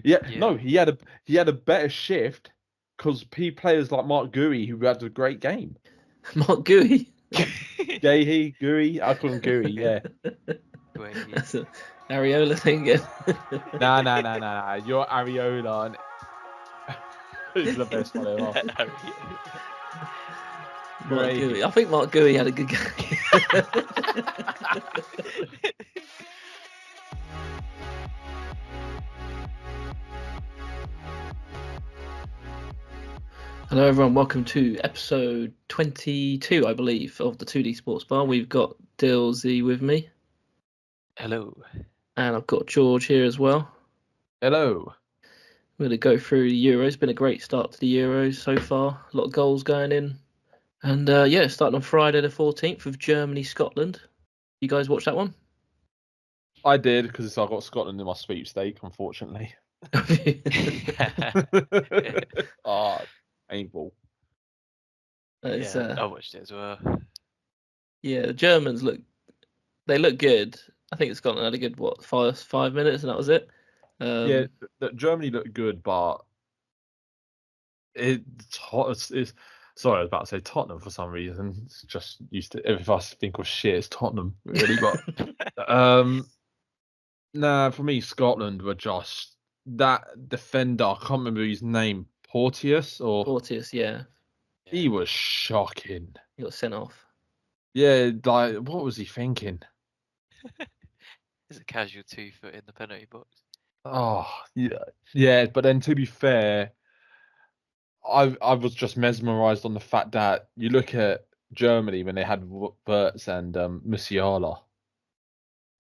Yeah, Yeah. no, he had a better shift because players like Mark Gui who had a great game. Mark Gooey. Gahey, Gui, I call him Gui. Yeah. That's an Areola thing again. Nah. You're Areola and who's the best one ever? Mark Great. Gooey. I think Mark Gooey had a good game. Hello everyone, welcome to episode 22, I believe, of the 2D Sports Bar. We've got Dilsey with me. Hello. And I've got George here as well. Hello. We're going to go through the Euros. It's been a great start to the Euros so far. A lot of goals going in. And starting on Friday the 14th with Germany, Scotland. You guys watch that one? I did because I got Scotland in my sweepstake, unfortunately. Painful. I watched it as well. Yeah, the Germans look good. I think Scotland had a good, 5 minutes and that was it. Germany looked good, but it's sorry, I was about to say Tottenham for some reason. It's just used to, if I think of shit, it's Tottenham, really. But for me, Scotland were just that defender. I can't remember his name. Porteous, yeah. He was shocking. He got sent off. Yeah, like what was he thinking? It's a casual 2-foot in the penalty box. Oh yeah. But then to be fair, I was just mesmerised on the fact that you look at Germany when they had Wirtz and Musiala.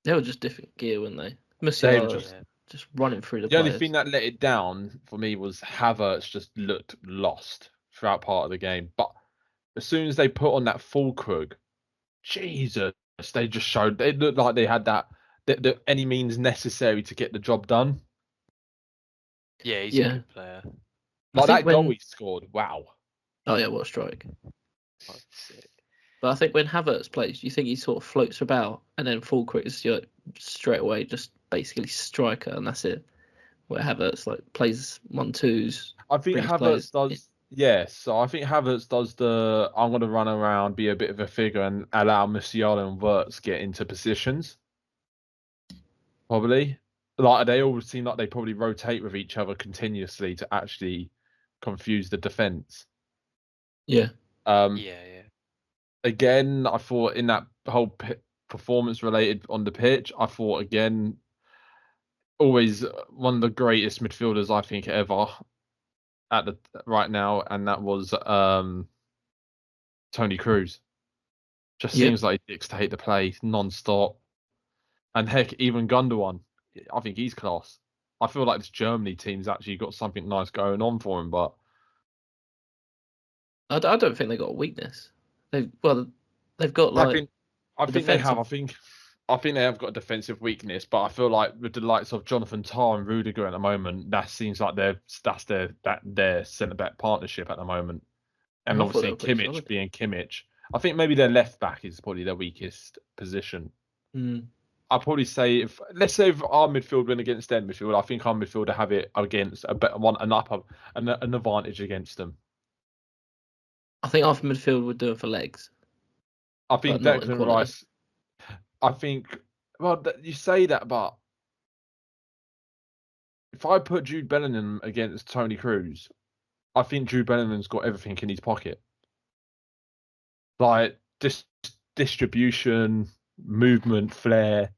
They were just different gear, weren't they? They were Musiala just running through the players. only Thing that let it down for me was Havertz just looked lost throughout part of the game. But as soon as they put on that Fulkrug, Jesus, they just showed they looked like they had that any means necessary to get the job done. Yeah, he's a good player. Like that goal he scored, wow. Oh yeah, what a strike. Oh, sick. But I think when Havertz plays, you think he sort of floats about and then Fulkrug is straight away just basically striker and that's it. Where Havertz plays 1-2s. I think Havertz does. Yes, so I think Havertz does I'm going to run around, be a bit of a figure, and allow Musiala and Wirtz get into positions. Probably, like they all seem like they probably rotate with each other continuously to actually confuse the defense. Yeah. Again, I thought in that whole performance related on the pitch, I thought again, always one of the greatest midfielders I think ever at the right now, and that was Tony Cruz. Just seems like he dictates the play non-stop. And heck, even Gundogan, I think he's class. I feel like this Germany team's actually got something nice going on for him, but I don't think they got a weakness. They've got I think they have. I think they have got a defensive weakness, but I feel like with the likes of Jonathan Tah and Rudiger at the moment, that seems like that's their centre back partnership at the moment. And obviously Kimmich being Kimmich, I think maybe their left back is probably their weakest position. I'd probably say let's say if our midfield win against their midfield, I think our midfield have it against a better one, an advantage against them. I think our midfield would do it for legs. I think Declan Rice. I think, well, you say that, but if I put Jude Bellingham against Tony Cruz, I think Jude Bellingham's got everything in his pocket. Like distribution, movement, flair,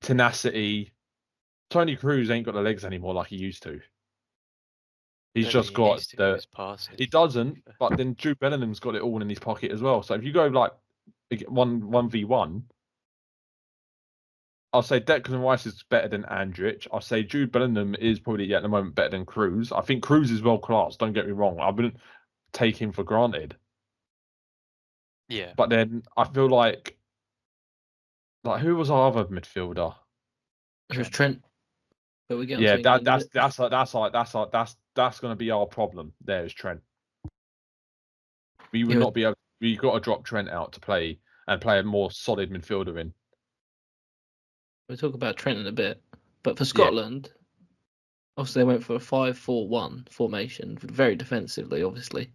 tenacity. Tony Cruz ain't got the legs anymore like he used to. He's just got the. He doesn't, but then Jude Bellingham's got it all in his pocket as well. So if you go like 1v1. I'll say Declan Rice is better than Andrich. I'll say Jude Bellingham is probably at the moment better than Cruz. I think Cruz is well class. Don't get me wrong. I wouldn't take him for granted. Yeah. But then I feel like who was our other midfielder? It was Trent. But we get that's going to be our problem. There is Trent. We would not be able. We got to drop Trent out to play a more solid midfielder in. We'll talk about Trent in a bit. But for Scotland, obviously they went for a 5-4-1 formation, very defensively, obviously.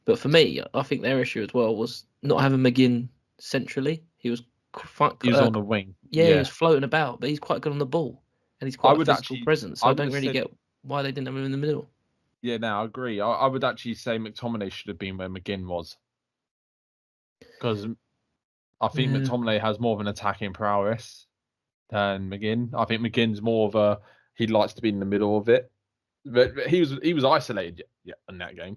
But for me, I think their issue as well was not having McGinn centrally. He was He was on the wing. he was floating about, but he's quite good on the ball and he's quite a physical presence. So I don't really get why they didn't have him in the middle. Yeah, no, I agree. I would actually say McTominay should have been where McGinn was, because I think McTominay has more of an attacking prowess than McGinn. I think McGinn's more of he likes to be in the middle of it, but he was isolated in that game.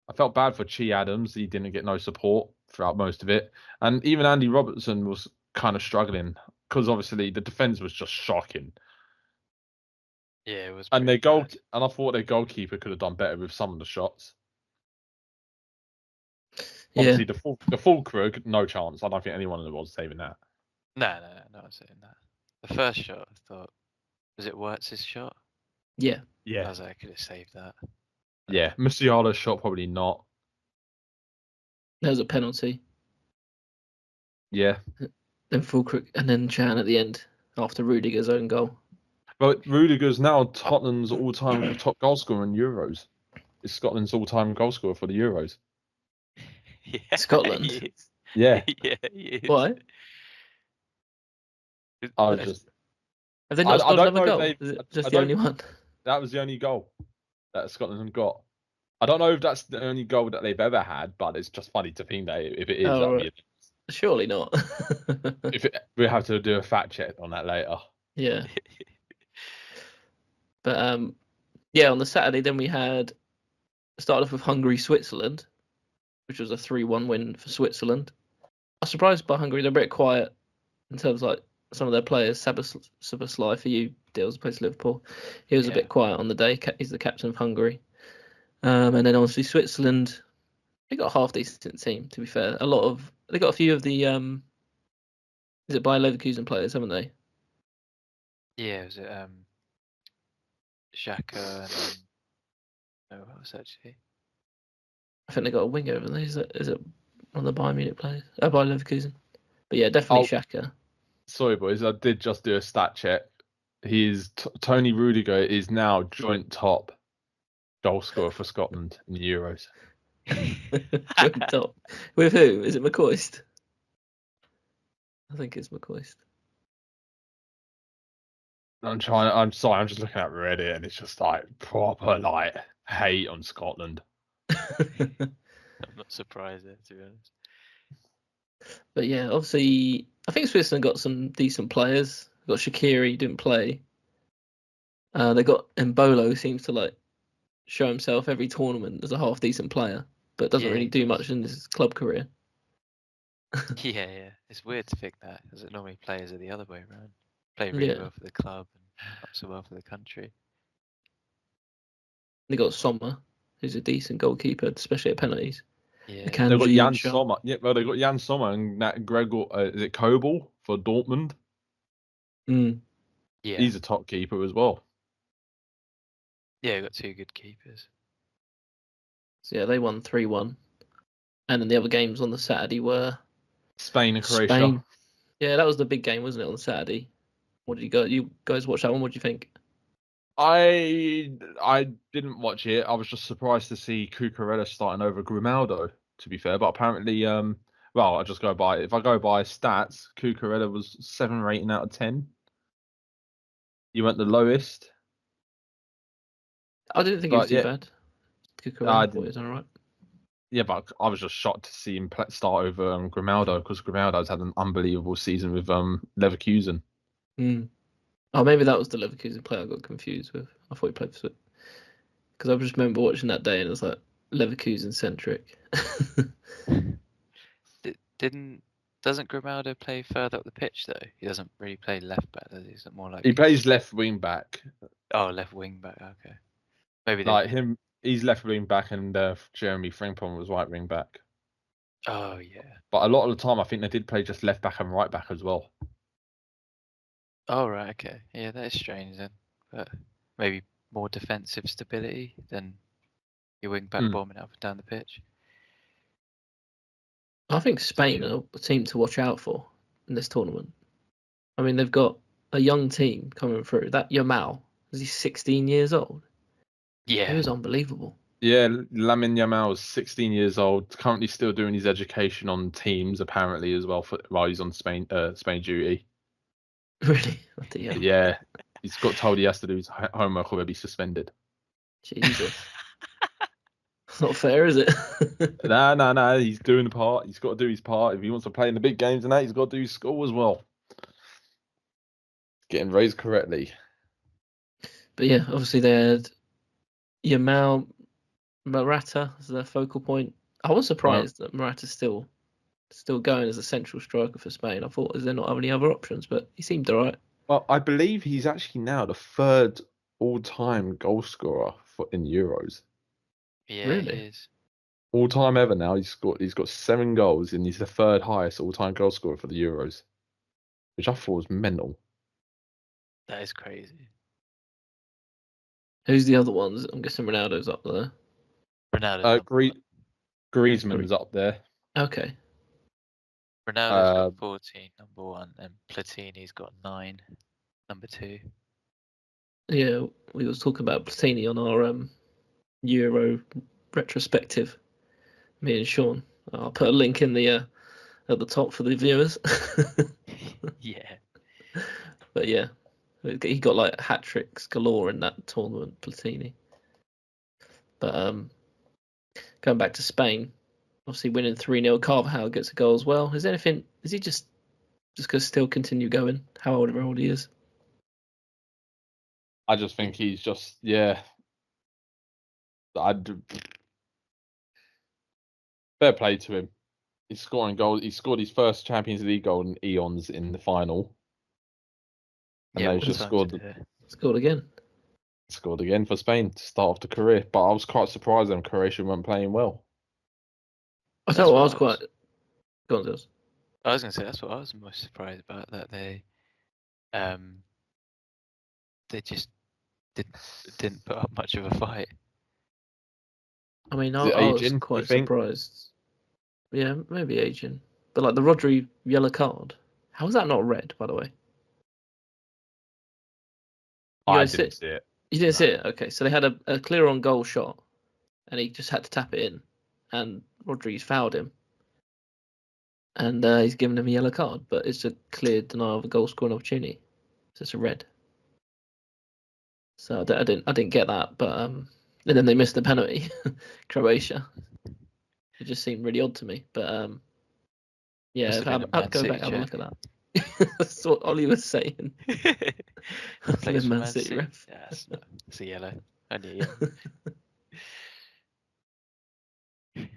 I felt bad for Chi Adams. He didn't get no support throughout most of it, and even Andy Robertson was kind of struggling because obviously the defense was just shocking. Yeah, it was. And I thought their goalkeeper could have done better with some of the shots. Obviously, the full crew, no chance. I don't think anyone in the world was saving that. No, I was saying that. The first shot, I thought, was it Wirtz's shot? Yeah. I was like, I could have saved that. Yeah, Musiala's shot probably not. There was a penalty. Yeah. Then Fulkrug and then Chan at the end after Rudiger's own goal. But Rudiger's now Tottenham's all-time top goal scorer in Euros. It's Scotland's all-time goal scorer for the Euros. Yeah, Scotland. Yeah. Yeah, he is. Why? I just. Have they not scored another goal? Is it just the only one? That was the only goal that Scotland got. I don't know if that's the only goal that they've ever had, but it's just funny to think that if it is, that'll be it. Surely not. We have to do a fact check on that later. Yeah. But on the Saturday then we started off with Hungary-Switzerland, which was a 3-1 win for Switzerland. I was surprised by Hungary. They're a bit quiet in terms of like some of their players. Szoboszlai for you, Deals plays Liverpool. He was a bit quiet on the day. He's the captain of Hungary. And then obviously Switzerland, they got a half decent team, to be fair. They got a few of the is it Bayer Leverkusen players, haven't they? Yeah, was it Xhaka and no, what was actually? I think they got a winger, haven't they? Is it one of the Bayern Munich players? Bayer Leverkusen. But yeah, definitely Xhaka. Sorry, boys, I did just do a stat check. Tony Rudiger is now joint top goal scorer for Scotland in the Euros. Joint top. With who? Is it McCoist? I think it's McCoist. I'm sorry, I'm just looking at Reddit and it's just like proper like hate on Scotland. I'm not surprised there, to be honest. But yeah, obviously, I think Switzerland got some decent players. They got Shaqiri, didn't play. They got Embolo, who seems to like show himself every tournament as a half decent player, but doesn't really do much in his club career. Yeah. It's weird to think that, because it normally players are the other way around. Play really well for the club and not so well for the country. They got Sommer, who's a decent goalkeeper, especially at penalties. Yeah. They've got Jan Sommer. Yeah, well, they've got Jan Sommer and that Gregor. Is it Kobel for Dortmund? Mm. Yeah. He's a top keeper as well. Yeah, we've got two good keepers. So yeah, they won 3-1. And then the other games on the Saturday were Spain and Croatia. Spain. Yeah, that was the big game, wasn't it, on the Saturday? What did you guys watch that one? What do you think? I didn't watch it. I was just surprised to see Cucurella starting over Grimaldo, to be fair. But apparently, if I go by stats, Cucurella was 7 rating out of 10. You went the lowest. I didn't think it was too bad. Cucurella, I thought it was all right. Yeah, but I was just shocked to see him start over Grimaldo, because Grimaldo's had an unbelievable season with Leverkusen. Mm. Oh, maybe that was the Leverkusen player I got confused with. I thought he played for Switzerland. Because I just remember watching that day and it was like Leverkusen centric. Doesn't Grimaldo play further up the pitch though? He doesn't really play left back, does he? Is it more like he plays left wing back? Oh, left wing back. Okay, maybe like him. He's left wing back, and Jeremy Frimpong was right wing back. Oh yeah. But a lot of the time, I think they did play just left back and right back as well. Oh right, okay, yeah, that is strange then. But maybe more defensive stability than your wing back bombing up and down the pitch. I think Spain are a team to watch out for in this tournament. I mean, they've got a young team coming through. That Yamal Was he 16 years old? He Yeah. was unbelievable. Yeah, Lamine Yamal is 16 years old, currently still doing his education on teams apparently as well while he's on Spain duty. Really? What the hell? Yeah, he's got told he has to do his homework or he'll be suspended. Jesus. It's not fair, is it? No, he's doing the part. He's got to do his part. If he wants to play in the big games and that, he's got to do his school as well. Getting raised correctly. But yeah, obviously they had Yamal, Morata as their focal point. I was surprised that Morata's still going as a central striker for Spain. I thought, is there not any other options? But he seemed alright. Well, I believe he's actually now the third all-time goal scorer in Euros. Yeah, Really? he is. All-time ever now. He's got 7 goals and he's the third highest all-time goal scorer for the Euros, which I thought was mental. That is crazy. Who's the other ones? I'm guessing Ronaldo's up there. Ronaldo's Griezmann's up there. Okay. Ronaldo's got 14, number 1, and Platini's got 9, number 2. Yeah, we was talking about Platini on our Euro retrospective. Me and Sean. I'll put a link in the at the top for the viewers. Yeah. But yeah, he got like hat tricks galore in that tournament, Platini. But going back to Spain, obviously winning 3-0. Carvajal gets a goal as well. Is he just going to still continue going? However old he is. I just think he's just fair play to him. He's scoring goals. He scored his first Champions League goal in eons in the final. And Yeah, he's just scored again. Scored again for Spain to start off the career. But I was quite surprised that Croatia weren't playing well. I thought I was quite. Go on, Dils. I was going to say that's what I was most surprised about. That they just didn't put up much of a fight. I mean, I was quite surprised. Yeah, maybe aging. But like the Rodri yellow card, how was that not red, by the way? I didn't see it. You didn't see it? Okay, so they had a clear on goal shot, and he just had to tap it in, and Rodri's fouled him. And he's given him a yellow card, but it's a clear denial of a goal scoring opportunity. So it's a red. So I didn't get that, but and then they missed the penalty, Croatia. It just seemed really odd to me, but yeah, I'd go back and have a look at that. That's what Ollie was saying. Man City ref. Yeah, it's a yellow. Only a yellow.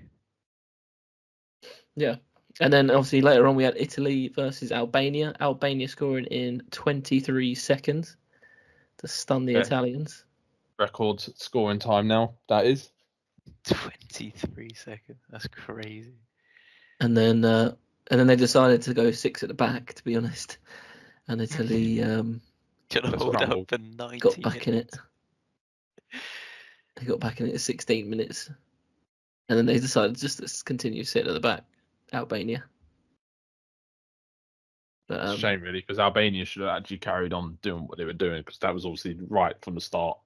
Yeah. And then obviously later on we had Italy versus Albania. Albania scoring in 23 seconds to stun the Italians. Record scoring time now, that is. 23 seconds. That's crazy. And then they decided to go 6 at the back, to be honest. And Italy hold up for 90 got back minutes. in it. They got back in it at 16 minutes. And then they decided just to continue sitting at the back, Albania. But, it's a shame, really, because Albania should have actually carried on doing what they were doing, because that was obviously right from the start.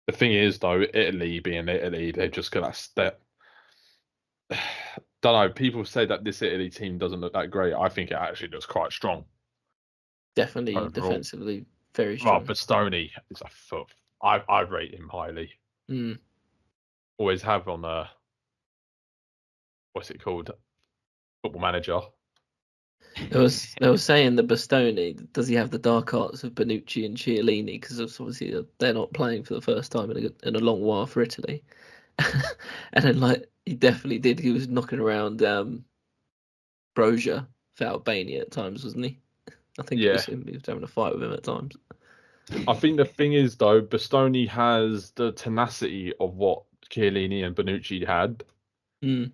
The thing is, though, Italy being Italy, they're just going to step. Don't know. People say that this Italy team doesn't look that great. I think it actually looks quite strong. Definitely overall. Defensively very strong. Well, Bastoni is a foot. I rate him highly. Always have on what's it called? Football Manager. They were saying that Bastoni, does he have the dark arts of Bonucci and Chiellini? Because obviously they're not playing for the first time in a long while for Italy. And then like he definitely did. He was knocking around Broja for Albania at times, wasn't he? I think it was him. He was having a fight with him at times. I think the thing is, though, Bastoni has the tenacity of what Chiellini and Bonucci had,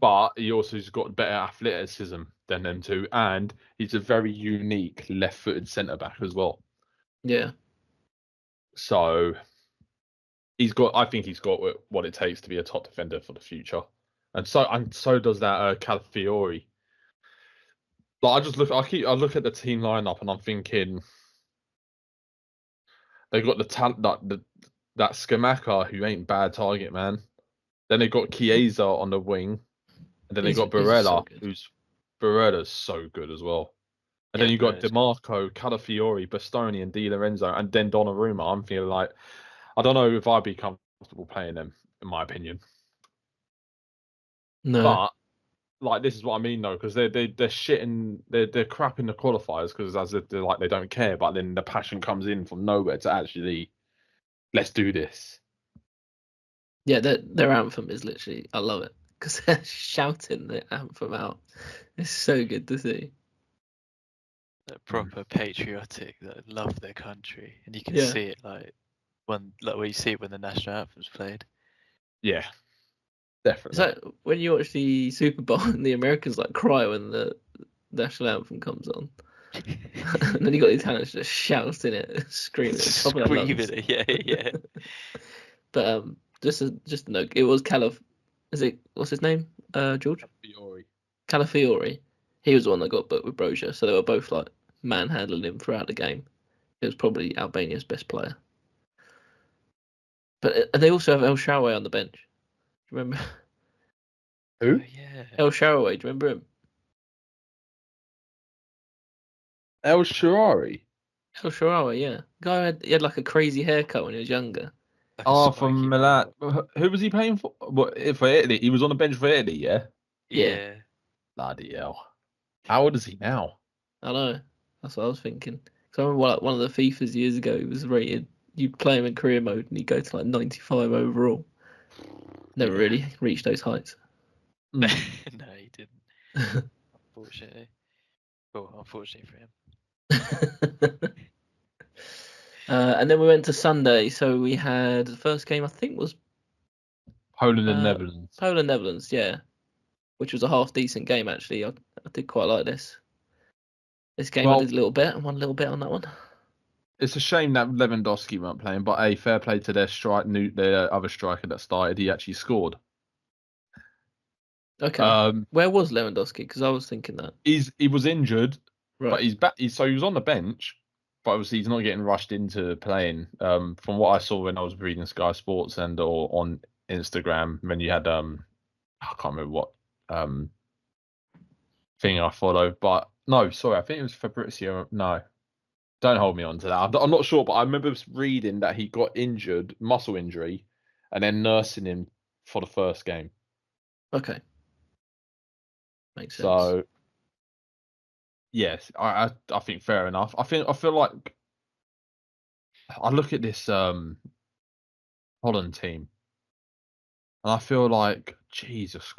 but he also has got better athleticism than them two, and he's a very unique left-footed centre-back as well. Yeah. So I think he's got what it takes to be a top defender for the future, and so does that Calafiori. Like I look at the team lineup and I'm thinking, They got the talent that Skamaka who ain't bad target man. Then they got Chiesa on the wing, and then they got He's so Barella, good. Barella's so good as well. And Yeah, then you got Barella's DiMarco, Calafiori, Bastoni, and Di Lorenzo, and then Donnarumma. I'm feeling like I don't know if I'd be comfortable playing them, in my opinion. No. But like this is what I mean though, because they're shitting, they're crap in the qualifiers because as if they're like they don't care, but then the passion comes in from nowhere to actually let's do this. Yeah, their anthem is literally, I love it because they're shouting the anthem out. It's so good to see. they're proper patriotic, that love their country, and you can Yeah. see it like when you see it when the national anthem's played. Yeah, It's definitely. like when you watch the Super Bowl and the Americans like cry when the national anthem comes on. And then you got the Italians just shouting it, screaming at the top of their lungs. Screaming it, yeah. But just a note, it was what's his name? George? Fiori. Calafiori. He was the one that got booked with Brozier, so they were both like manhandling him throughout the game. It was probably Albania's best player. But they also have El Shaarawy on the bench. Do you remember Who? Oh, yeah. El Shaarawy? Do you remember him? El Shaarawy. El Shaarawy, yeah. He had like a crazy haircut when he was younger. Like a Oh, spiky from one. Milan. Who was he playing for? What for Italy? He was on the bench for Italy, yeah. Yeah. Bloody hell. How old is he now? I know. That's what I was thinking. Because I remember like one of the FIFAs years ago, he was rated. You'd play him in career mode and he'd go to like 95 overall. Never really reached those heights. No, he didn't. Unfortunately. Well, unfortunately for him. And then we went to Sunday, so we had the first game. I think was Poland and Netherlands. Poland Netherlands, yeah, which was a half decent game actually. I did quite like this. This game I did a little bit. I won a little bit on that one. It's a shame that Lewandowski weren't playing, but fair play to their other striker that started. He actually scored. Okay. Where was Lewandowski? Because I was thinking that. He was injured, Right. but he's back. So he was on the bench, but obviously he's not getting rushed into playing. From what I saw when I was reading Sky Sports or on Instagram when you had I can't remember what thing I follow, but no, sorry, I think it was Fabrizio. No, don't hold me on to that. I'm not sure, but I remember reading that he got injured, muscle injury, and then nursing him for the first game. Okay. Makes sense. So yes, I think fair enough. I feel like I look at this Holland team, and I feel like Jesus,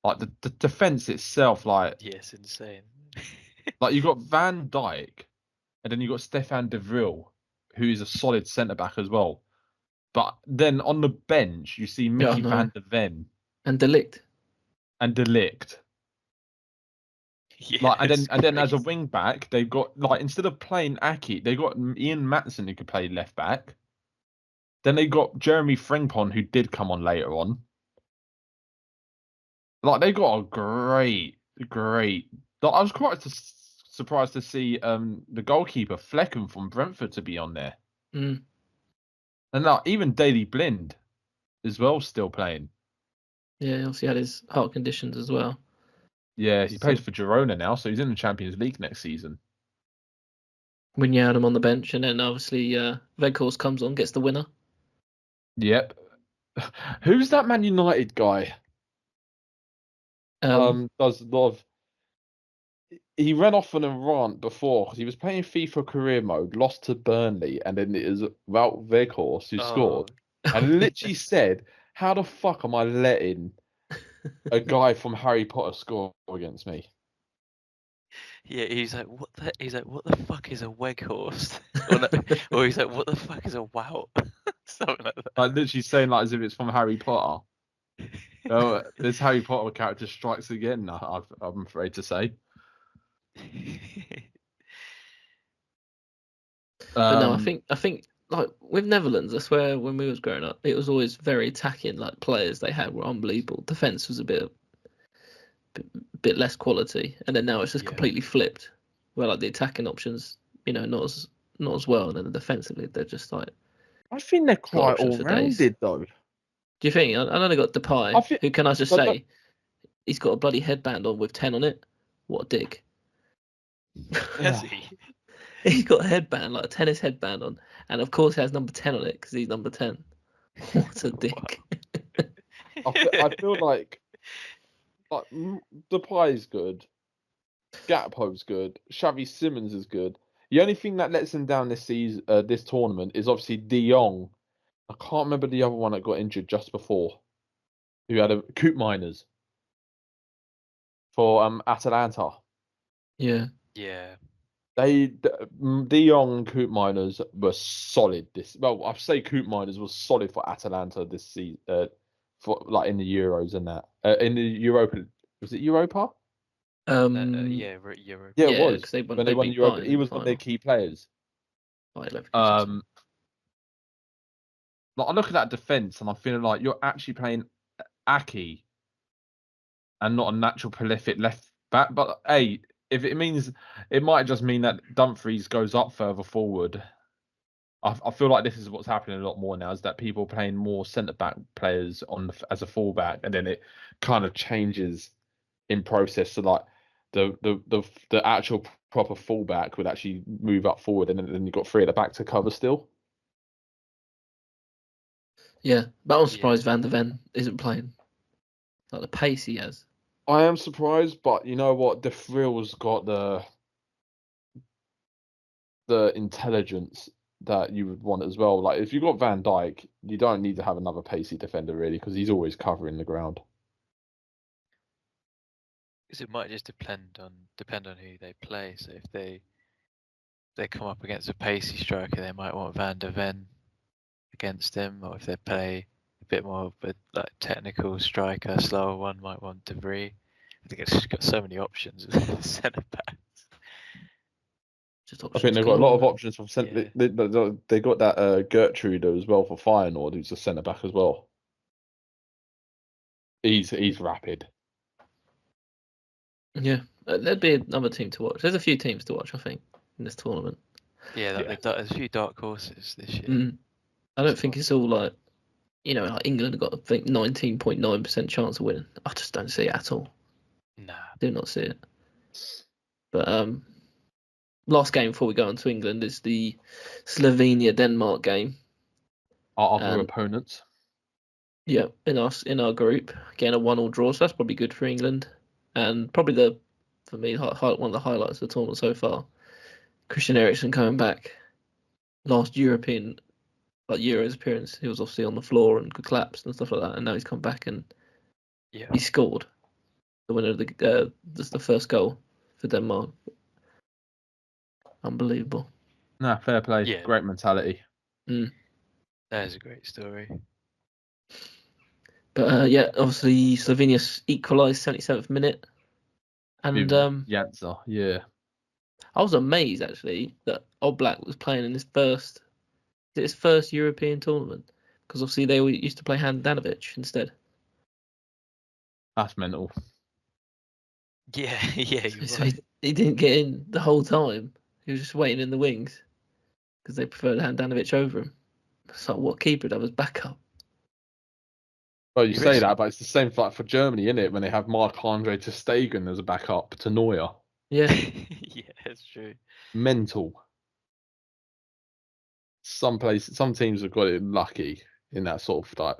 like the defense itself, like Yes, insane. like you got Van Dijk, and then you got Stefan de Vrij, who is a solid centre back as well. But then on the bench, you see Mickey van der Ven and De Ligt. and De Ligt. Yeah, Like and then as a wing back, they've got like instead of playing Aki, they got Ian Maatsen who could play left back. Then they got Jeremy Frimpong who did come on later on. Like they got a great. Like, I was quite surprised to see the goalkeeper Flecken from Brentford to be on there. Mm. And now even Daley Blind as well still playing. Yeah, he obviously had his heart conditions as well. Yeah, he plays for Girona now, so he's in the Champions League next season. Wijnaldum on the bench, and then obviously Weghorst comes on, gets the winner. Yep. Who's that Man United guy? Does a lot of. He ran off on a rant before because he was playing FIFA career mode, lost to Burnley, and then it was Wout Weghorst who scored, and literally said, "How the fuck am I letting a guy from Harry Potter score against me?" Yeah, he's like, what the fuck is a Weghorst? or he's like, what the fuck is a Wout? Something like that. Like literally saying like as if it's from Harry Potter. Oh, this Harry Potter character strikes again. I'm afraid to say. But no, I think like with Netherlands, I swear when we was growing up, it was always very attacking. Like players they had were unbelievable. Defense was a bit less quality, and then now it's just completely flipped. Where like the attacking options, not as not as well. And then defensively, they're just like. I think they're quite options for days. all-rounded, though. Do you think? I know they got Depay. Who can I just say? He's got a bloody headband on with 10 on it. What a dick. Has he? He's got a headband, like a tennis headband on. And of course he has number 10 on it because he's number 10. What a dick. I feel like Depay is good. Gakpo's good. Xavi Simons is good. The only thing that lets them down this season, this tournament, is obviously De Jong. I can't remember the other one that got injured just before. Who had a Coop Miners for Atalanta. Yeah. Yeah. De Jong and Coop Miners were solid. I say Coop Miners was solid for Atalanta this season. For like in the Euros and that. In the Europa, was it Europa? Yeah, Yeah, it was. When they won Europa, he was one of their key players. Like I look at that defense and I'm feeling like you're actually playing Aki and not a natural prolific left back. But hey, if it means, it might just mean that Dumfries goes up further forward. I feel like this is what's happening a lot more now, is that people playing more centre back players as a fullback, and then it kind of changes in process. So like the actual proper fullback would actually move up forward, and then you've got three at the back to cover still. Yeah, but I'm surprised Van der Ven isn't playing. Like the pace he has. I am surprised, but you know what? The Thrill's got the intelligence that you would want as well. Like if you've got Van Dijk, you don't need to have another pacey defender really, because he's always covering the ground. Because it might just depend on who they play. So if they come up against a pacey striker, they might want Van der Ven against him, or if they play a bit more of a like technical striker, slower one, might want De Vrij. I think it's just got so many options with centre backs. I think they've got a lot of options from centre. Yeah. They got that Gertrude as well for Feyenoord, who's a centre back as well. He's rapid. Yeah, there'd be another team to watch. There's a few teams to watch, I think, in this tournament. Yeah, there's a few dark horses this year. I don't think it's all like, like England have got, I think, 19.9% chance of winning. I just don't see it at all. Nah. Do not see it. But last game before we go on to England is the Slovenia-Denmark game. Our other opponents. Yeah, in our group, again a 1-1 draw, so that's probably good for England, and probably for me one of the highlights of the tournament so far. Christian Eriksen coming back, last European Euros appearance, he was obviously on the floor and could collapse and stuff like that, and now he's come back and he scored the winner of the first goal for Denmark. Unbelievable. Nah, fair play. Yeah. Great mentality. That is a great story. But obviously Slovenia equalised 77th minute, and Jansa, yeah. I was amazed actually that Oblak was playing in his first European tournament, because obviously they used to play Handanovic instead. That's mental. Yeah. So he didn't get in the whole time. He was just waiting in the wings because they preferred Handanovic over him. It's like, what keeper would have as backup? Well, you say that, but it's the same for Germany, isn't it? When they have Marc-Andre ter Stegen as a backup to Neuer. Yeah. Yeah, that's true. Mental. Some teams have got it lucky in that sort of like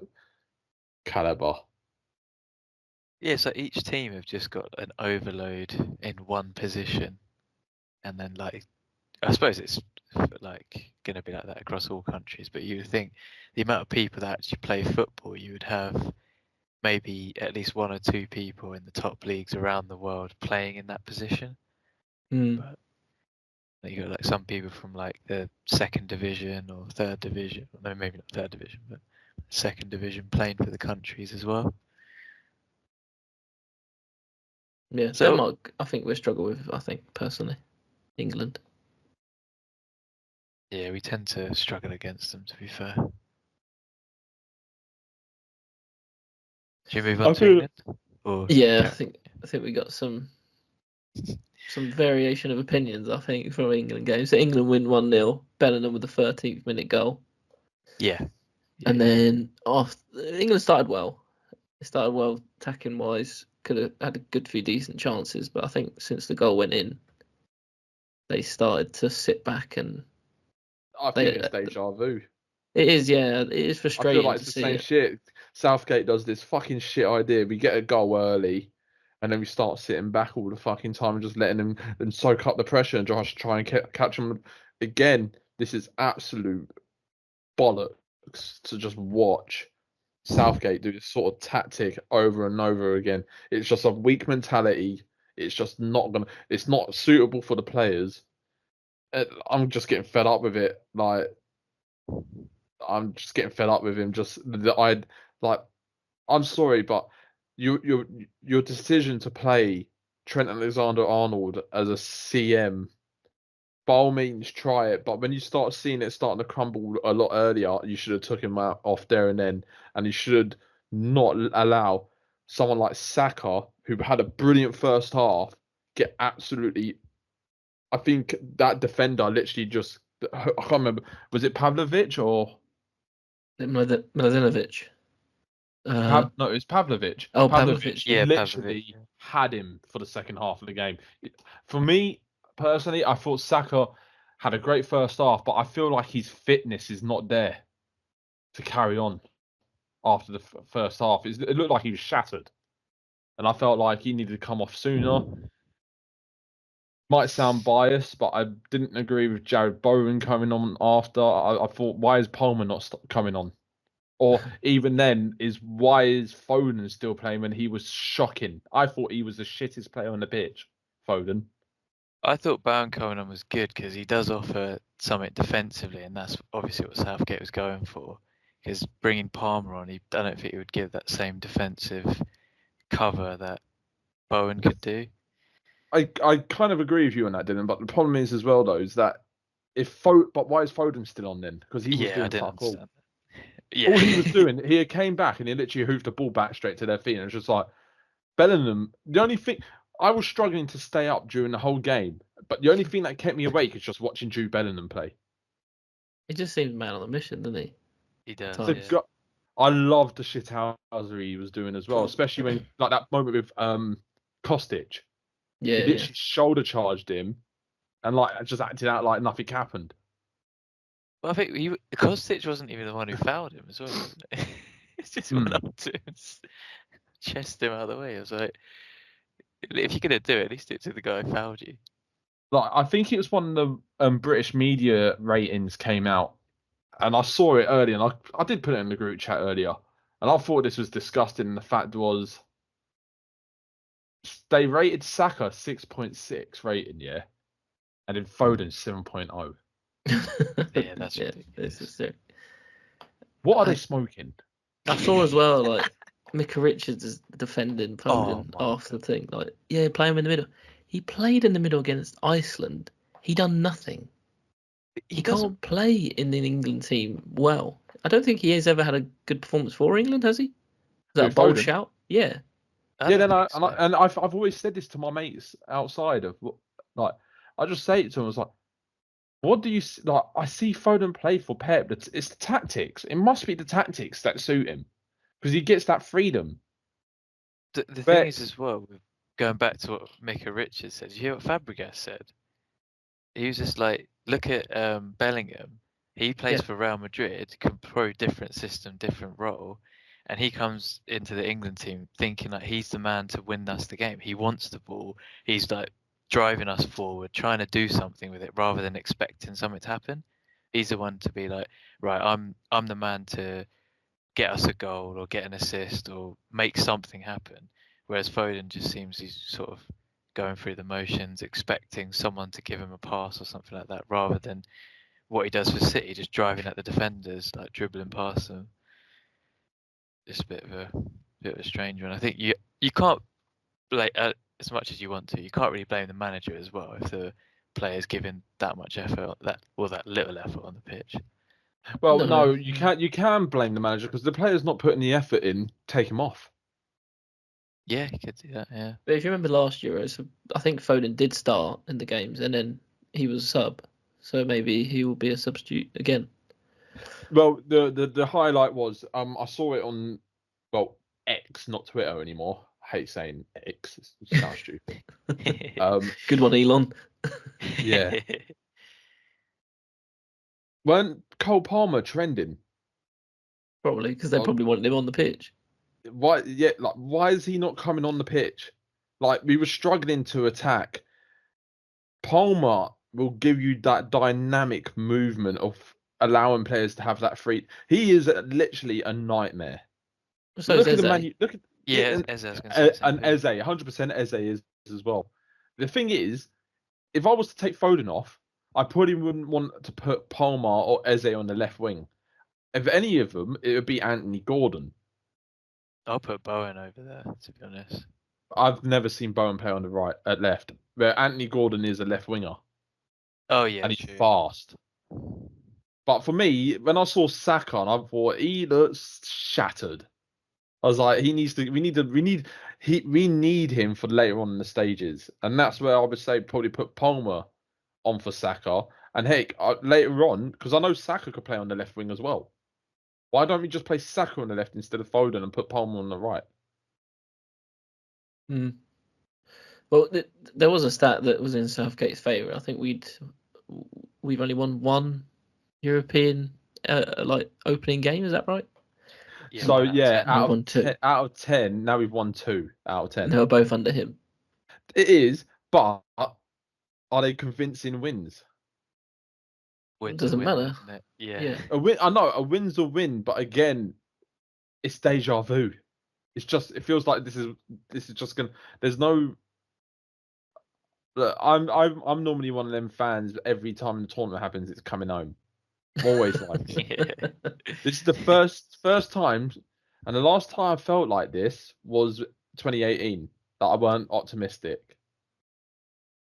caliber. Yeah, so each team have just got an overload in one position, and then I suppose it's like going to be like that across all countries. But you would think the amount of people that actually play football, you would have maybe at least one or two people in the top leagues around the world playing in that position. But you got like some people from like the second division or third division, no, maybe not third division, but second division playing for the countries as well. Yeah, so Denmark, I think we struggle with. I think personally, England. Yeah, we tend to struggle against them. To be fair. Should we move on to England? Yeah, I think we got some some variation of opinions, I think, from England games. So England win 1-0, Bellingham with the 13th minute goal. Yeah. And then England started well. They started well attacking wise. Could have had a good few decent chances, but I think since the goal went in, they started to sit back and. I think it's deja vu. It is, yeah. It is I frustrating. feel like it's the same shit. Southgate does this fucking shit idea. We get a goal early, and then we start sitting back all the fucking time and just letting them soak up the pressure and just try and catch them. Again, this is absolute bollocks to just watch Southgate do this sort of tactic over and over again. It's just a weak mentality. It's just not gonna. It's not suitable for the players. I'm just getting fed up with it. Like, I'm just getting fed up with him. I'm sorry, but your decision to play Trent Alexander-Arnold as a CM, by all means try it. But when you start seeing it starting to crumble a lot earlier, you should have took him off there and then, and you should not allow someone like Saka, who had a brilliant first half, get absolutely. I think that defender literally just. I can't remember. Was it Pavlovic or? Mladenovic. No, it was Pavlovic. Oh, Pavlovic Pavlovic. Yeah, literally had him for the second half of the game. For me, personally, I thought Saka had a great first half, but I feel like his fitness is not there to carry on after the first half. It looked like he was shattered. And I felt like he needed to come off sooner. Might sound biased, but I didn't agree with Jared Bowen coming on after. I thought, why is Palmer not coming on? Or even then, why is Foden still playing when he was shocking? I thought he was the shittest player on the pitch, Foden. I thought Bowen coming on was good because he does offer something defensively, and that's obviously what Southgate was going for. Because bringing Palmer on, I don't think he would give that same defensive cover that Bowen could do. I kind of agree with you on that, Dylan. But the problem is as well, though, is that but why is Foden still on then? Because he was doing fuck all. Yeah. All he was doing, he came back and he literally hoofed the ball back straight to their feet, and it was just like Bellingham. The only thing I was struggling to stay up during the whole game, but the only thing that kept me awake is just watching Jude Bellingham play. He just seems man on a mission, doesn't he? He does. Yeah. I loved the shithousery he was doing as well, especially when like that moment with Kostic. Yeah, he literally shoulder charged him, and like just acted out like nothing happened. Well, I think Kostic wasn't even the one who fouled him as well. Wasn't it? It's just went up to him, chest him out of the way. I was like, if you're gonna do it, at least do it to the guy who fouled you. Like, I think it was one of the British media ratings came out, and I saw it earlier, and I did put it in the group chat earlier, and I thought this was disgusting. And the fact was, they rated Saka 6.6 rating, yeah, and then Foden 7.0. Yeah, that's ridiculous. What are they smoking? I saw as well, like Micah Richards is defending Foden after the thing. Like, yeah, play him in the middle. He played in the middle against Iceland. He done nothing. He can't play in the England team well. I don't think he has ever had a good performance for England, has he? Is that a bold shout? Yeah. Yeah, I've always said this to my mates outside of, like, I just say it to them. I was like, what do you like? I see Foden play for Pep. It's the tactics. It must be the tactics that suit him, because he gets that freedom. The thing is as well, going back to what Micah Richards said. Did you hear what Fabregas said? He was just like, look at Bellingham. He plays for Real Madrid, can pro different system, different role, and he comes into the England team thinking like he's the man to win us the game. He wants the ball. He's like driving us forward, trying to do something with it rather than expecting something to happen. He's the one to be like, right, I'm the man to get us a goal or get an assist or make something happen. Whereas Foden just seems he's sort of going through the motions, expecting someone to give him a pass or something like that, rather than what he does for City, just driving at the defenders, like dribbling past them. Just a bit of a strange one. I think you can't blame as much as you want to. You can't really blame the manager as well if the player's giving that much effort, that little effort on the pitch. Well, no, you can't. You can blame the manager because the player's not putting the effort in. Take him off. Yeah, he could do that. Yeah. But if you remember last Euros, I think Foden did start in the games and then he was a sub. So maybe he will be a substitute again. Well, the highlight was I saw it on X, not Twitter anymore. I hate saying X. It sounds stupid. Good one, Elon. Yeah. Weren't Cole Palmer trending? Probably because they Like, probably wanted him on the pitch. why? Yeah, like why is he not coming on the pitch? Like we were struggling to attack. Palmer will give you that dynamic movement of allowing players to have that free. He is literally a nightmare. So Look is at the Eze. man. Look at Yeah, and, Eze, I was going to say the same and thing. Eze, 100% Eze is as well. The thing is, if I was to take Foden off, I probably wouldn't want to put Palmer or Eze on the left wing. If any of them, it would be Anthony Gordon. I'll put Bowen over there, to be honest. I've never seen Bowen play on the right at left, where Anthony Gordon is a left winger Oh yeah, and he's true. fast. But for me, when I saw Saka, I thought he looks shattered. I was like, he needs to. We need him for later on in the stages, and that's where I would say probably put Palmer on for Saka, and heck, later on because I know Saka could play on the left wing as well. Why don't we just play Saka on the left instead of Foden and put Palmer on the right? Well, there was a stat that was in Southgate's favour. I think we've only won one European opening game. Is that right? Yeah, So one yeah, out of 10. out of 10, now we've won 2 out of 10. They were both under him. It is, but are they convincing wins? Win's Doesn't a win, matter. isn't it? Yeah. Yeah. A win, I know a win's a win, but again, it's deja vu. It feels like this is just gonna. There's no. Look, I'm normally one of them fans. But every time the tournament happens, it's coming home. I'm always like it. Yeah. This is the first time, and the last time I felt like this was 2018. That I weren't optimistic.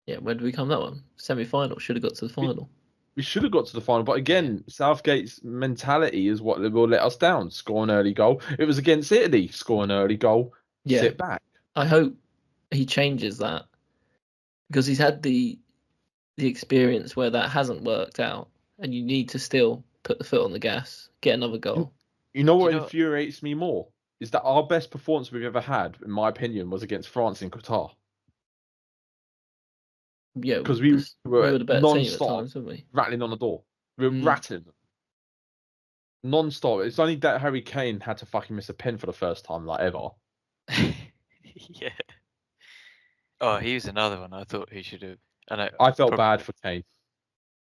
Yeah, where did we come that one? Semi-final. Should have got to the final. We should have got to the final, but again, Southgate's mentality is what will let us down. Score an early goal. It was against Italy. Score an early goal. Yeah. Sit back. I hope he changes that because he's had the experience where that hasn't worked out, and you need to still put the foot on the gas, get another goal. You know what infuriates me more is that our best performance we've ever had, in my opinion, was against France in Qatar. Yeah, Because we were the better team at times, weren't we? rattling on the door. We were rattling non-stop. It's only that Harry Kane had to fucking miss a pen for the first time, like ever. Yeah. Oh, he was another one. I thought he should have. I felt bad for Kane.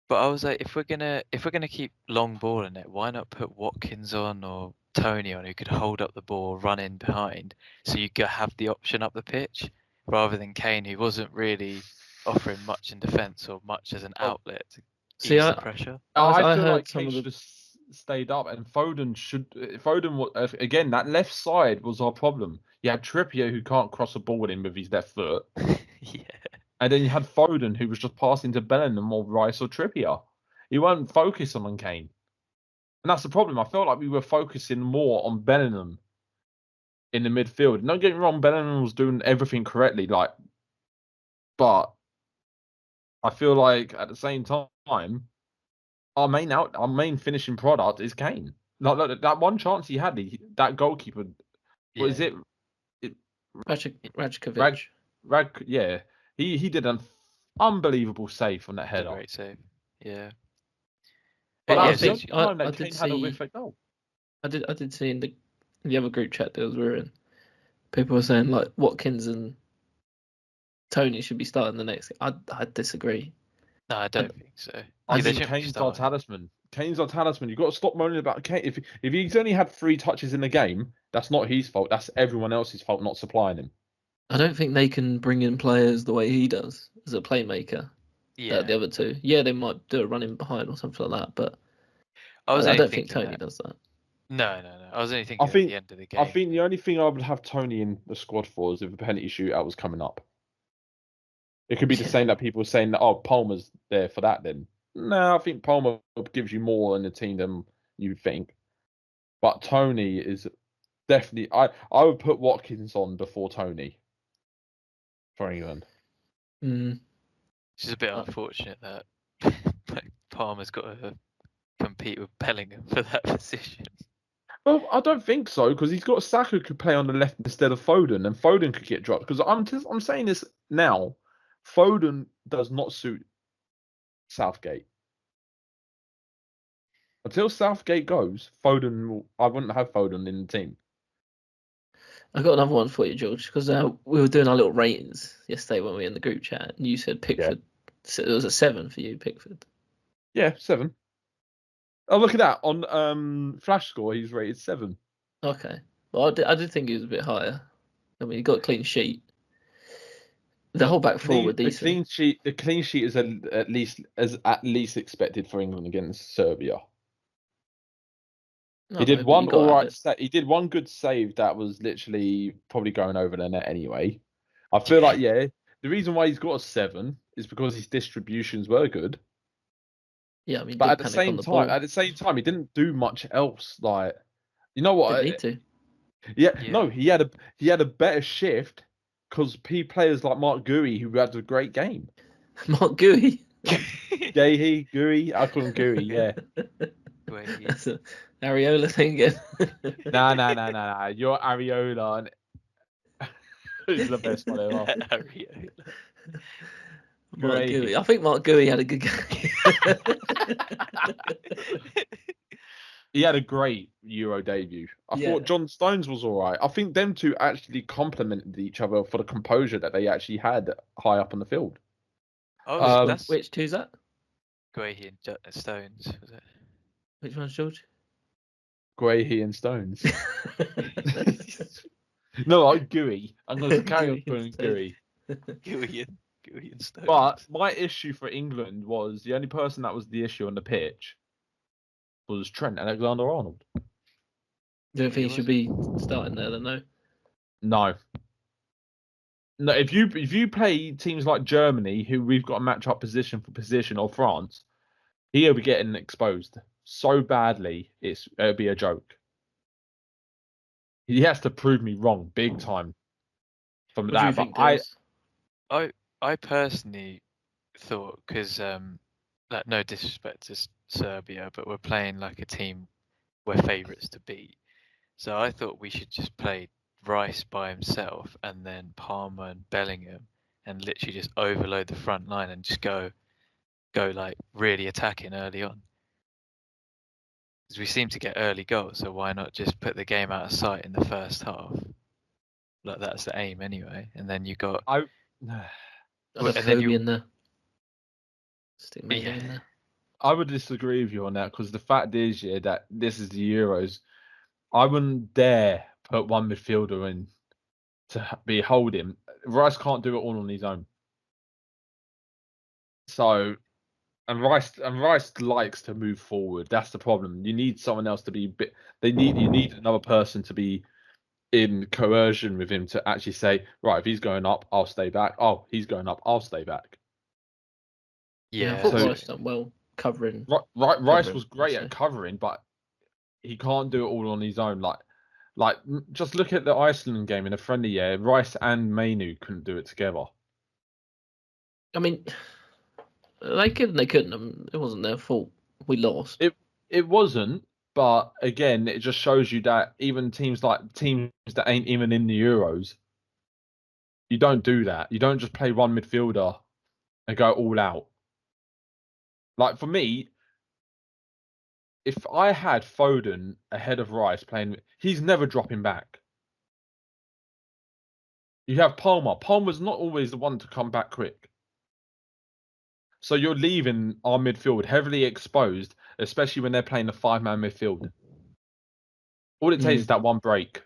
But I was like, if we're gonna keep long balling it, why not put Watkins on or Tony on, who could hold up the ball, run in behind, so you could have the option up the pitch, rather than Kane, who wasn't really offering much in defence or much as an outlet to ease the pressure. I feel like Kane should have stayed up, and Foden again, that left side was our problem. You had Trippier, who can't cross a ball in with his left foot. Yeah. And then you had Foden, who was just passing to Bellingham or Rice or Trippier. He weren't focusing on Kane. And that's the problem. I felt like we were focusing more on Bellingham in the midfield. Don't get me wrong, Bellingham was doing everything correctly, but I feel like at the same time, our main finishing product is Kane. Like that one chance he had, that goalkeeper, what is it? Rajkovic. Yeah. He did an unbelievable save on that header. Great save. Yeah. But I Kane did had a whiff at goal. I did see in the other group chat that we were in, people were saying like Watkins and Tony should be starting the next. I disagree. No, I don't think so. I think Kane's our talisman. Kane's our talisman. You've got to stop moaning about Kane. If he's only had 3 touches in the game, that's not his fault. That's everyone else's fault not supplying him. I don't think they can bring in players the way he does as a playmaker. Yeah. The other two. Yeah, they might do a running behind or something like that, but I don't think Tony does that. No. I was only thinking at the end of the game. I think the only thing I would have Tony in the squad for is if a penalty shootout was coming up. It could be the same that people are saying that, Palmer's there for that then. No, I think Palmer gives you more in the team than you think. But Tony is Definitely, I would put Watkins on before Tony for England. Mm. It's just a bit unfortunate that Palmer's got to compete with Bellingham for that position. Well, I don't think so because he's got Saka who could play on the left instead of Foden, and Foden could get dropped. Because I'm saying this now, Foden does not suit Southgate. Until Southgate goes, I wouldn't have Foden in the team. I got another one for you, George, because we were doing our little ratings yesterday when we were in the group chat, and you said Pickford. So it was a 7 for you, Pickford. Yeah, 7. Oh, look at that. On Flash Score, he's rated 7. Okay. Well, I did think he was a bit higher. I mean, he got a clean sheet. The whole back four were decent. The clean sheet is at least expected for England against Serbia. No, He did but one you gotta all have right. it. He did one good save that was literally probably going over the net anyway. I feel like the reason why he's got a 7 is because his distributions were good. Yeah, I mean, But didn't panic on the ball. at the same time, he didn't do much else. Like, you know what? Didn't need to. Yeah, Yeah. no, he had a better shift because players like Mark Gui who had a great game. Mark Gui. Gui, I call him Gui. Yeah. That's a Areola thing again. Nah. You're Areola, and who's the best one ever? Areola. Mark Gui. Gui. I think Mark Gui had a good game. He had a great Euro debut. I thought John Stones was all right. I think them two actually complemented each other for the composure that they actually had high up on the field. Oh, that's which two's that? Guehi and Stones, was it? Which one's George? Guehi and Stones. No, like Gui. I'm going to carry on calling Gui. Guehi and Stones. But my issue for England was the only person that was the issue on the pitch was Trent Alexander-Arnold. Do you think he should be starting there then, though? No. No, if you play teams like Germany, who we've got to match up position for position, or France, he'll be getting exposed so badly, it'll be a joke. He has to prove me wrong big time from What that. do you think, Dennis? I personally thought, because like, no disrespect to Serbia, but we're playing like a team we're favourites to beat. So I thought we should just play Rice by himself and then Palmer and Bellingham and literally just overload the front line and just go like really attacking early on. Because we seem to get early goals, so why not just put the game out of sight in the first half? Like, that's the aim anyway. And then you got I've Kobe in there. Stick Manu in there. I would disagree with you on that because the fact is, that this is the Euros. I wouldn't dare put one midfielder in to be holding. Rice can't do it all on his own. So, and Rice likes to move forward. That's the problem. You need someone else to be you need another person to be in coercion with him to actually say, right, if he's going up, I'll stay back. Oh, he's going up, I'll stay back. Yeah, I thought Rice done well covering. Rice was great at covering, but he can't do it all on his own. Like just look at the Iceland game in a friendly year. Rice and Manu couldn't do it together. I mean, they couldn't. It wasn't their fault. We lost. It wasn't, but again, it just shows you that even teams that ain't even in the Euros, you don't do that. You don't just play one midfielder and go all out. Like for me, if I had Foden ahead of Rice playing, he's never dropping back. You have Palmer. Palmer's not always the one to come back quick. So you're leaving our midfield heavily exposed, especially when they're playing a 5-man midfield. All it takes is that one break,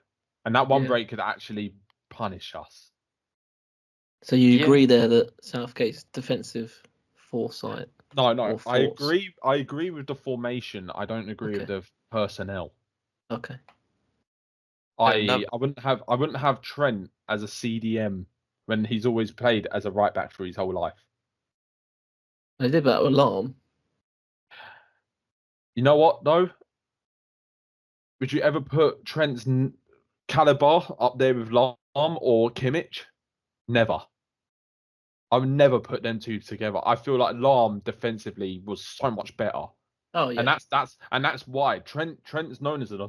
and that one break could actually punish us. So you agree there that Southgate's defensive foresight? No, I agree. I agree with the formation. I don't agree with the personnel. Okay. I wouldn't have Trent as a CDM when he's always played as a right back for his whole life. They did that with Alarm. You know what though? Would you ever put Trent's caliber up there with Lahm or Kimmich? Never. I would never put them two together. I feel like Lahm defensively was so much better. Oh yeah. And that's why Trent is known as an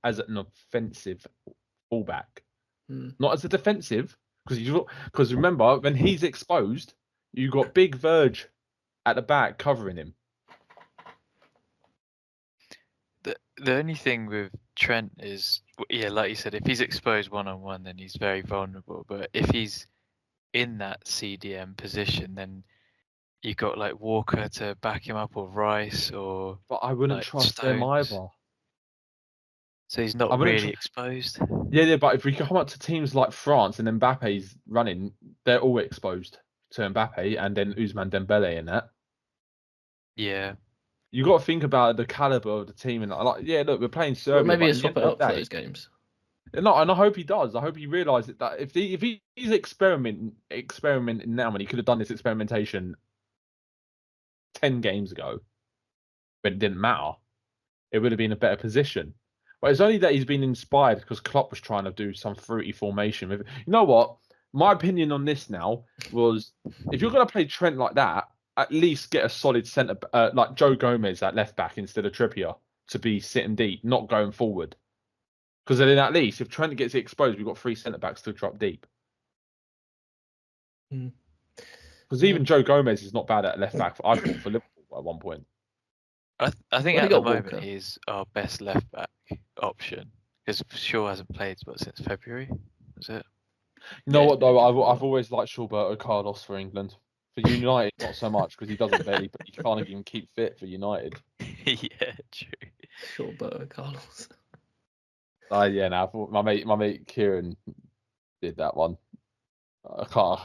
offensive fullback, not as a defensive. Because remember, when he's exposed, you got big Verge at the back covering him. The only thing with Trent is, yeah, like you said, if he's exposed 1-on-1, then he's very vulnerable. But if he's in that CDM position, then you got like Walker to back him up, or Rice, or. But I wouldn't like trust Stones. them either. So he's not really exposed. Yeah, but if we come up to teams like France and Mbappe's running, they're all exposed to Mbappe and then Ousmane Dembele in that. Yeah. You got to think about the caliber of the team and look, we're playing Serbia. Well, maybe he'll swap it up for those games. No, and I hope he does. I hope he realises that if he's experimenting now, when he could have done this experimentation 10 games ago, but it didn't matter, it would have been a better position. But it's only that he's been inspired because Klopp was trying to do some fruity formation. You know what? My opinion on this now was, if you're going to play Trent like that, at least get a solid centre, like Joe Gomez at left back instead of Trippier, to be sitting deep, not going forward. Because then at least if Trent gets exposed, we've got 3 centre backs to drop deep. Because even Joe Gomez is not bad at left back. I thought for Liverpool at one point. I think at the moment he's our best left back option, because Shaw hasn't played since February. Was it? You know what though? I've always liked Roberto Carlos for England. For United, not so much, because he doesn't barely, but you can't even keep fit for United. Yeah, true. Roberto Carlos. Yeah, now my mate Kieran did that one. I can't.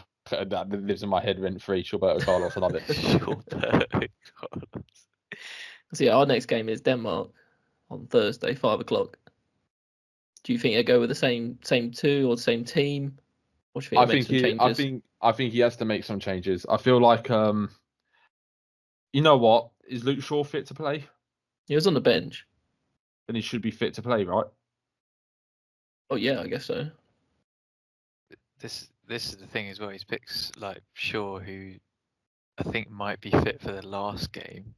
That lives in my head rent free. Roberto Carlos, I love it. Roberto Carlos. So yeah, our next game is Denmark on Thursday, 5:00. Do you think they go with the same 2 or the same team? Or do you think I think he has to make some changes. I feel like you know what? Is Luke Shaw fit to play? He was on the bench. Then he should be fit to play, right? Oh yeah, I guess so. This is the thing as well. He's picked like Shaw, who I think might be fit for the last game.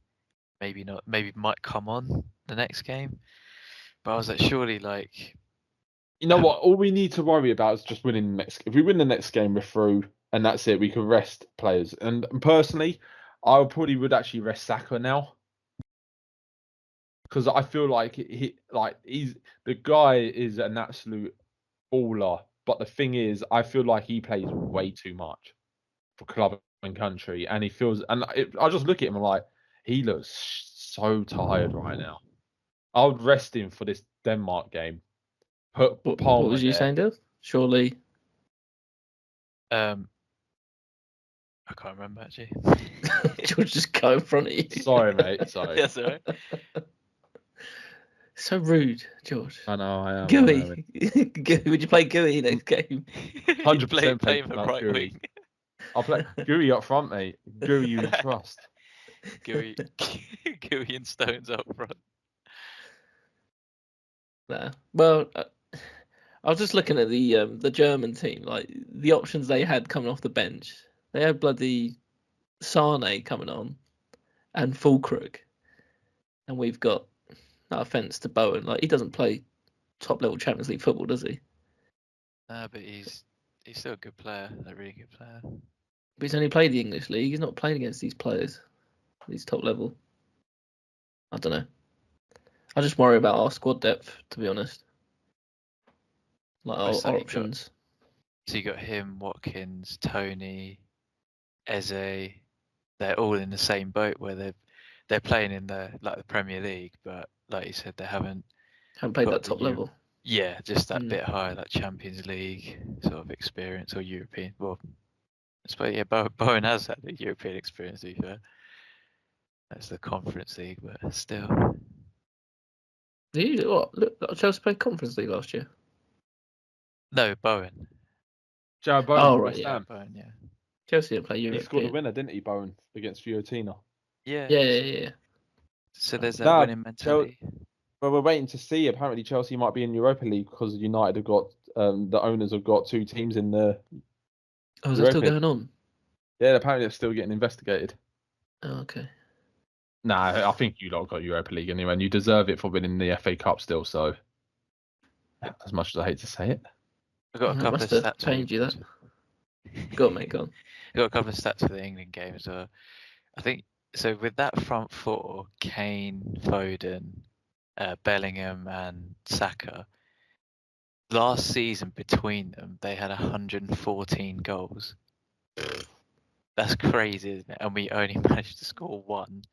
Maybe not. Maybe might come on the next game. But I was like, surely, like. You know what? All we need to worry about is just winning the next. If we win the next game, we're through, and that's it. We can rest players. And personally, I would actually rest Saka now, because I feel like he's the guy is an absolute baller. But the thing is, I feel like he plays way too much for club and country, and he feels. And I just look at him and I'm like, he looks so tired right now. I would rest him for this Denmark game. Put Palmer what was you saying, Dave? Surely. I can't remember actually. George just go in front of you. Sorry, mate. Sorry. That's all right. So rude, George. I know, I am. Gooey. Would you play Gooey next game? 100% play him at right wing. I'll play Gooey up front, mate. Gooey you trust. Gooey and Stones up front. Nah. Well, I was just looking at the German team, like the options they had coming off the bench. They had bloody Sane coming on and Fulkrug, and we've got, no offense to Bowen, like he doesn't play top level Champions League football, does he? But he's still a good player, a really good player. But he's only played the English league. He's not playing against these players, these top level. I don't know. I just worry about our squad depth, to be honest. Like our options. So you got him, Watkins, Tony, Eze. They're all in the same boat where they're playing in the Premier League, but like you said, they haven't played that top level. Yeah, just that bit higher, like Champions League sort of experience or European. Well, I suppose Bowen has had the European experience. To be fair, that's the Conference League, but still. Did you look? Chelsea played Conference League last year. No, Bowen. Joe Bowen. Oh right, yeah. Bowen, yeah. Chelsea didn't play Europe. He scored a winner, didn't he, Bowen, against Fiorentina? Yeah. Yeah. So there's that winning mentality. But we're waiting to see. Apparently, Chelsea might be in Europa League because United have got the owners have got 2 teams in the. Oh, is that still Europa. going on? Yeah, apparently they're still getting investigated. Oh, okay. Nah, I think you lot got Europa League anyway, and you deserve it for winning the FA Cup still. So, as much as I hate to say it, I've got a couple must of have stats. pained you that. Go on, mate. Go on. I've got a couple of stats for the England game as well. I think so. With that front four, Kane, Foden, Bellingham, and Saka. Last season between them, they had 114 goals. That's crazy, isn't it? And we only managed to score 1,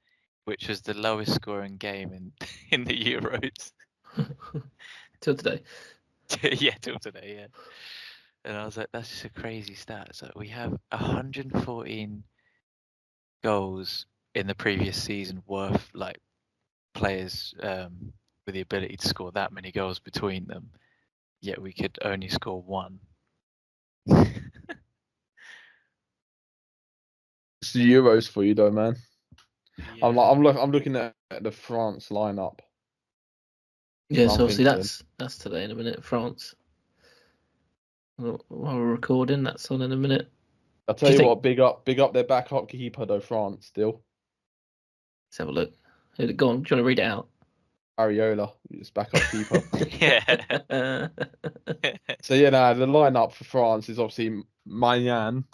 which was the lowest scoring game in the Euros. Till today. Yeah, till today, yeah. And I was like, that's just a crazy stat. So we have 114 goals in the previous season worth like players with the ability to score that many goals between them. Yet we could only score 1. it's the Euros for you, though, man. Yeah. I'm looking at the France lineup. Yeah, I'm so obviously thinking- that's today in a minute. France. While we're recording, that's on in a minute. I'll tell Do you you what, big up their backup keeper though, France still. Let's have a look. Go on. Do you want to read it out? Areola, his backup keeper. Yeah. So yeah, the lineup for France is obviously my man.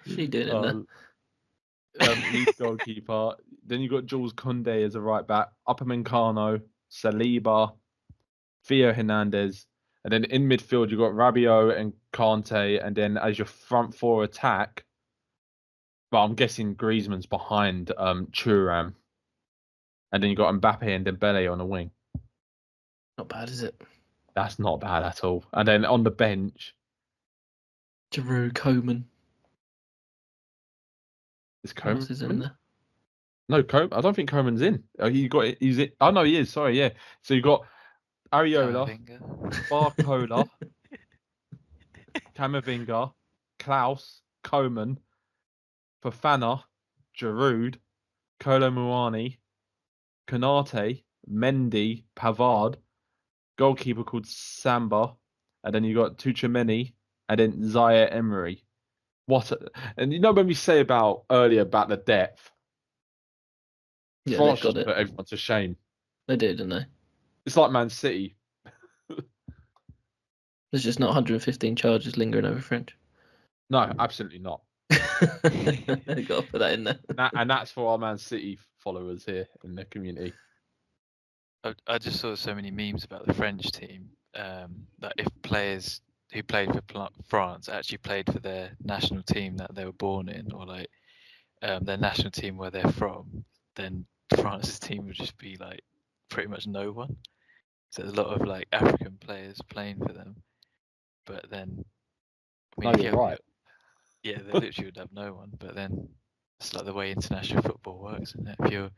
She doing in there? Lead goalkeeper. Then you got Jules Koundé as a right back, Upamecano, Saliba, Theo Hernandez, and then in midfield you got Rabiot and Kante, and then as your front 4 attack, but I'm guessing Griezmann's behind Thuram, and then you got Mbappe and Dembele on the wing. Not bad, is it? That's not bad at all. And then on the bench, Giroud, Coman. is Who Coman else is in there? No, I don't think Coman's in. He's in. Oh no, he is. Sorry, yeah. So you got Areola, Barcola, Camavinga, Klaus, Coman, Fofana, Giroud, Kolo Muani, Konate, Mendy, Pavard, goalkeeper called Samba, and then you got Tuchemeni, and then Zaire Emery. And you know when we say earlier about the depth, Yeah, France they've got just it. put everyone to shame. They did, didn't they? It's like Man City. There's just not 115 charges lingering over French. No, absolutely not. Got to put that in there. And that's for our Man City followers here in the community. I just saw so many memes about the French team that if players who played for France actually played for their national team that they were born in, or like their national team where they're from, then France's team would just be like pretty much no one. So there's a lot of like African players playing for them, but then You're right. Yeah, they literally would have no one. But then it's like the way international football works, isn't it?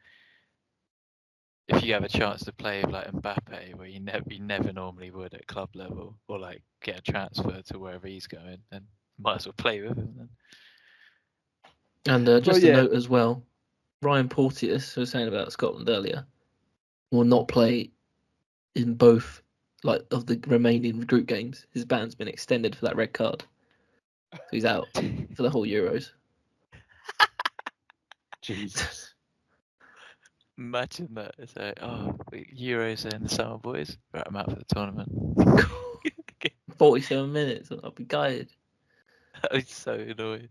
If you have a chance to play with like Mbappe, where you never normally would at club level, or like get a transfer to wherever he's going, then might as well play with him then. And just a note as well, Ryan Porteous, who was saying about Scotland earlier, will not play in both of the remaining group games. His ban's been extended for that red card, so he's out for the whole Euros. Jesus. Imagine that. It's like, Euros in the summer, boys. Right, I'm out for the tournament. 47 minutes, I'll be gutted. That was so annoying.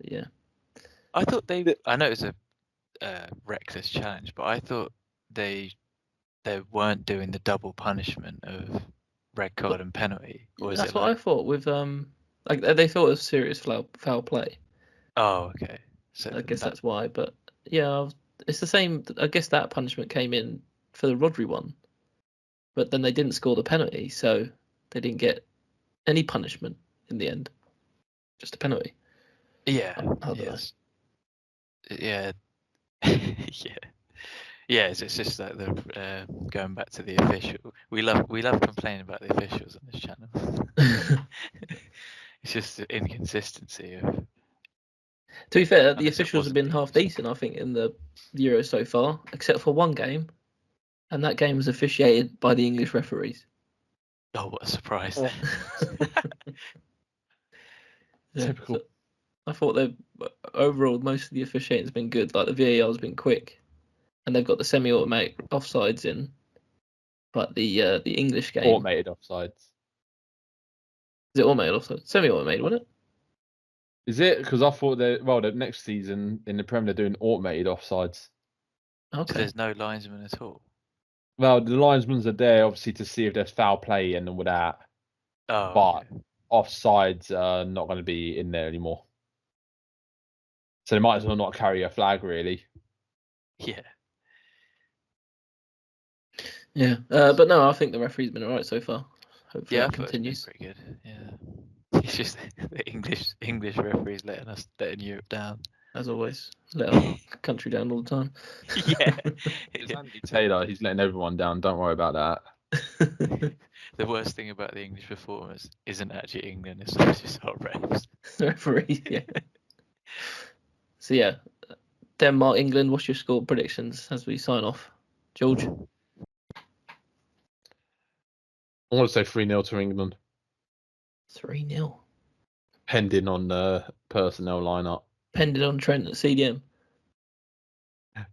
Yeah. I thought I know it was a reckless challenge, but I thought they weren't doing the double punishment of red card and penalty. Or is That's it what I thought with like they thought it was serious foul play. Oh, okay. So I guess that's why. But yeah, it's the same. I guess that punishment came in for the Rodri one, but then they didn't score the penalty, so they didn't get any punishment in the end. Just a penalty. Yeah. Yes. Yeah. Yeah. Yeah, it's just like the going back to the official. We love complaining about the officials on this channel. It's just the inconsistency of To be fair, the Unless it officials have wasn't been the half English. decent, I think, in the Euros so far, except for one game, and that game was officiated by the English referees. Oh, what a surprise! Yeah, Typical. so I thought they've overall most of the officiating has been good. Like the VAR has been quick, and they've got the semi-automatic offsides in. But the English game, Automated offsides. is it automated offside? Semi-automated, wasn't it? Is it? Because I thought the next season in the Premier they're doing automated offsides. So Okay. there's no linesman at all. Well, the linesmen are there obviously to see if there's foul play and all that, Oh, but okay. offsides are not going to be in there anymore. So they might as well not carry a flag, really. Yeah. Yeah, but no, I think the referee's been alright so far. Hopefully Yeah, I that thought it's been continues. pretty good. Yeah. It's just the English referees letting Europe down. As always, let our country down all the time. Yeah. It's Andy Taylor. He's letting everyone down. Don't worry about that. The worst thing about the English performance isn't actually England, it's just our refs. Referees, yeah. So yeah, Denmark, England. What's your score predictions as we sign off, George? I want to say 3-0 to England, 3-0. pending on the personnel lineup. Pending on Trent at CDM.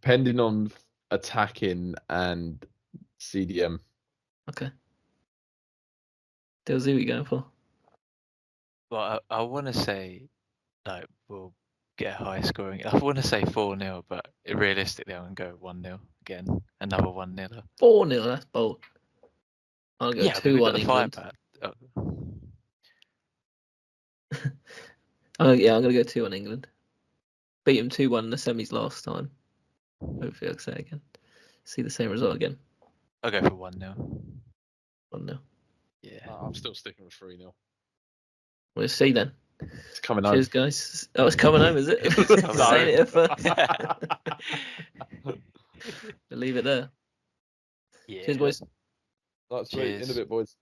Pending on attacking and CDM. Okay. Dilsey, what you going for? Well, I want to say, like, we'll get a high scoring. I want to say 4-0, but realistically, I'm going to go 1-0 again. Another 1-0. 4-0, that's bold. I'll go Yeah, but we've 2-1 got the England. firepower. Oh, I'm going to go 2-1 England. Beat them 2-1 in the semis last time. Hopefully, I'll say it again. See the same result again. I'll go for 1-0. 1-0. Yeah. I'm still sticking with 3-0. We'll see then. It's coming home. Cheers, guys. Oh, it's coming home, is it? Coming Saying it at home. first. We'll leave it there. Yeah. Cheers, boys. That's sweet. In a Cheers. bit, boys.